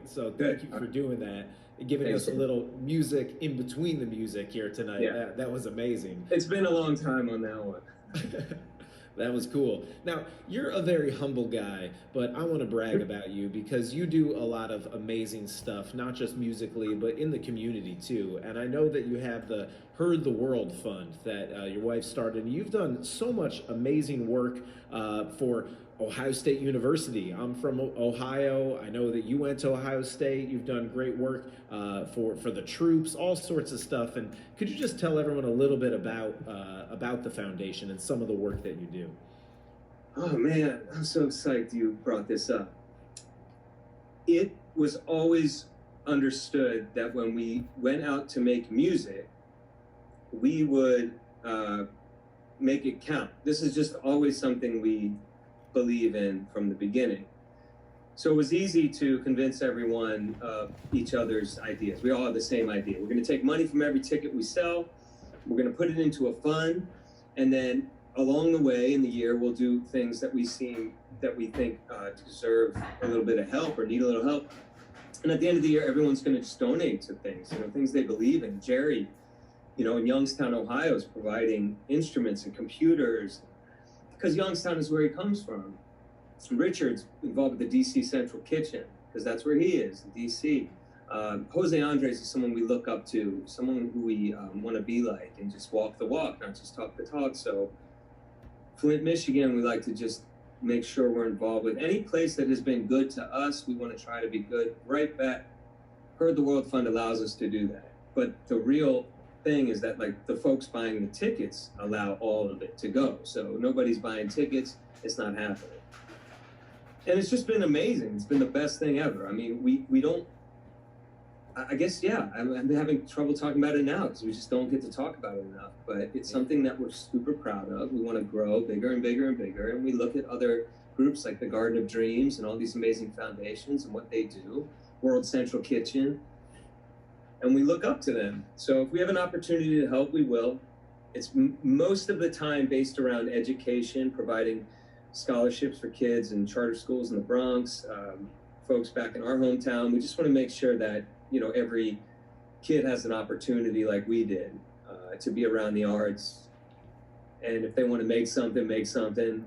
right? So thank you for doing that and giving Thanks, us a Jim. little music in between the music here tonight. Yeah, That was amazing. it's been a long time on that one. That was cool. Now, you're a very humble guy, but I want to brag about you because you do a lot of amazing stuff, not just musically, but in the community too. And I know that you have the Heard the World Fund that your wife started. And you've done so much amazing work for Ohio State University. I'm from Ohio. I know that you went to Ohio State. You've done great work for the troops, all sorts of stuff. And could you just tell everyone a little bit about the foundation and some of the work that you do? Oh man, I'm so psyched you brought this up. It was always understood that when we went out to make music, we would make it count. This is just always something we believe in from the beginning. So it was easy to convince everyone of each other's ideas. We all have the same idea. We're going to take money from every ticket we sell. We're going to put it into a fund, and then along the way in the year, we'll do things that we think deserve a little bit of help or need a little help. And at the end of the year, everyone's going to just donate to things, things they believe in. Jerry, in Youngstown, Ohio, is providing instruments and computers because Youngstown is where he comes from. Richard's involved with the DC Central Kitchen because that's where he is, in DC. Jose Andres is someone we look up to, someone who we want to be like and just walk the walk, not just talk the talk. So Flint, Michigan, we like to just make sure we're involved with any place that has been good to us. We want to try to be good right back. Heard the World Fund allows us to do that. But the real thing is that the folks buying the tickets allow all of it to go. So nobody's buying tickets. It's not happening. And it's just been amazing. It's been the best thing ever. I mean, we don't, I guess, yeah, I'm having trouble talking about it now because we just don't get to talk about it enough. But it's something that we're super proud of. We want to grow bigger and bigger and bigger. And we look at other groups like the Garden of Dreams and all these amazing foundations and what they do, World Central Kitchen, and we look up to them. So if we have an opportunity to help, we will. It's most of the time based around education, providing scholarships for kids in charter schools in the Bronx, folks back in our hometown. We just want to make sure that every kid has an opportunity like we did to be around the arts, and if they want to make something.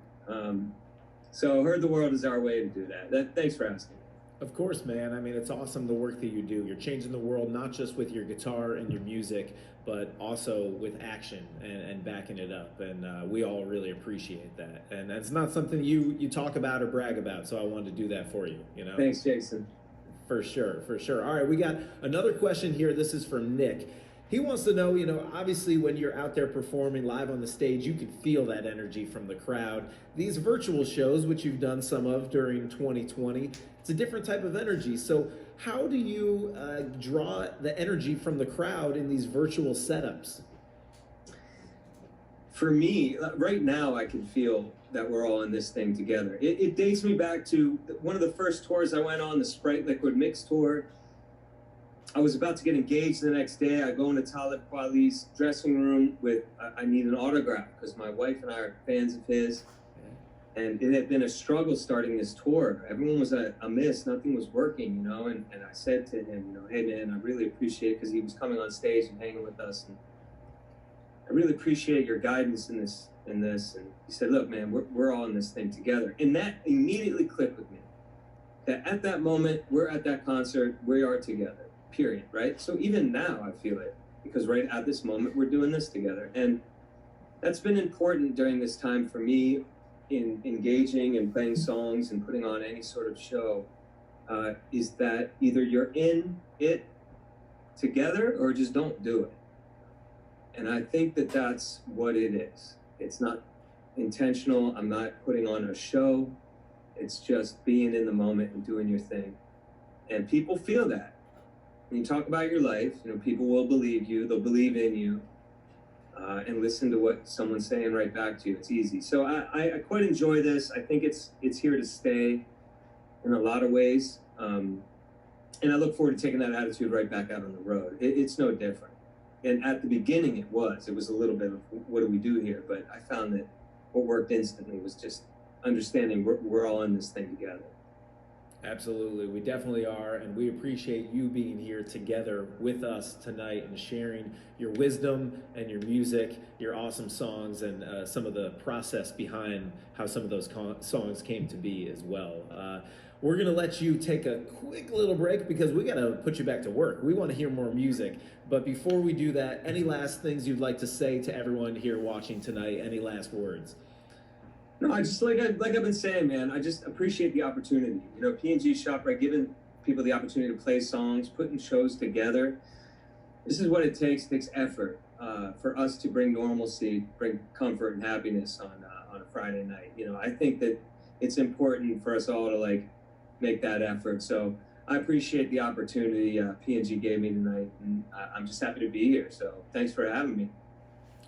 So Heard the World is our way to do that. Thanks for asking. Of course, man. I mean, it's awesome the work that you do. You're changing the world not just with your guitar and your music, but also with action and backing it up. And we all really appreciate that. And that's not something you talk about or brag about. So I wanted to do that for you. Thanks, Jason. For sure, for sure. All right, we got another question here. This is from Nick. He wants to know, obviously when you're out there performing live on the stage, you can feel that energy from the crowd. These virtual shows, which you've done some of during 2020, it's a different type of energy. So how do you draw the energy from the crowd in these virtual setups? For me, right now, I can feel that we're all in this thing together. It dates me back to one of the first tours I went on, the Sprite Liquid Mix Tour. I was about to get engaged the next day. I go into Talib Kweli's dressing room with, I need an autograph because my wife and I are fans of his. And it had been a struggle starting this tour. Everyone was a miss. Nothing was working, and I said to him, hey man, I really appreciate it because he was coming on stage and hanging with us. And I really appreciate your guidance in this. And he said, look, man, we're all in this thing together. And that immediately clicked with me. That at that moment, we're at that concert, we are together, period, right? So even now I feel it because right at this moment, we're doing this together. And that's been important during this time for me in engaging and playing songs and putting on any sort of show, is that either you're in it together or just don't do it. And I think that that's what it is. It's not intentional. I'm not putting on a show. It's just being in the moment and doing your thing. And people feel that. When you talk about your life, people will believe you. They'll believe in you. And listen to what someone's saying right back to you. It's easy. So I quite enjoy this. I think it's here to stay in a lot of ways. And I look forward to taking that attitude right back out on the road. It's no different. And at the beginning, it was a little bit of what do we do here? But I found that what worked instantly was just understanding we're all in this thing together. Absolutely, we definitely are, and we appreciate you being here together with us tonight and sharing your wisdom and your music, your awesome songs, and some of the process behind how some of those songs came to be as well. We're gonna let you take a quick little break because we gotta put you back to work. We want to hear more music, but before we do that, any last things you'd like to say to everyone here watching tonight? Any last words? No, I just like I've been saying, man. I just appreciate the opportunity. You know, P&G ShopRite giving people the opportunity to play songs, putting shows together. This is what it takes. It takes effort for us to bring normalcy, bring comfort and happiness on a Friday night. You know, I think that it's important for us all to like make that effort. So I appreciate the opportunity P&G gave me tonight, and I'm just happy to be here. So thanks for having me.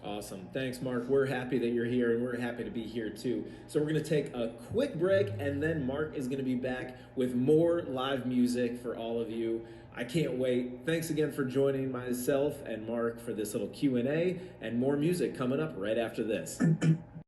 Awesome. Thanks, Mark. We're happy that you're here, and we're happy to be here too. So we're going to take a quick break, and then Mark is going to be back with more live music for all of you. I can't wait. Thanks again for joining myself and Mark for this little Q&A, and more music coming up right after this.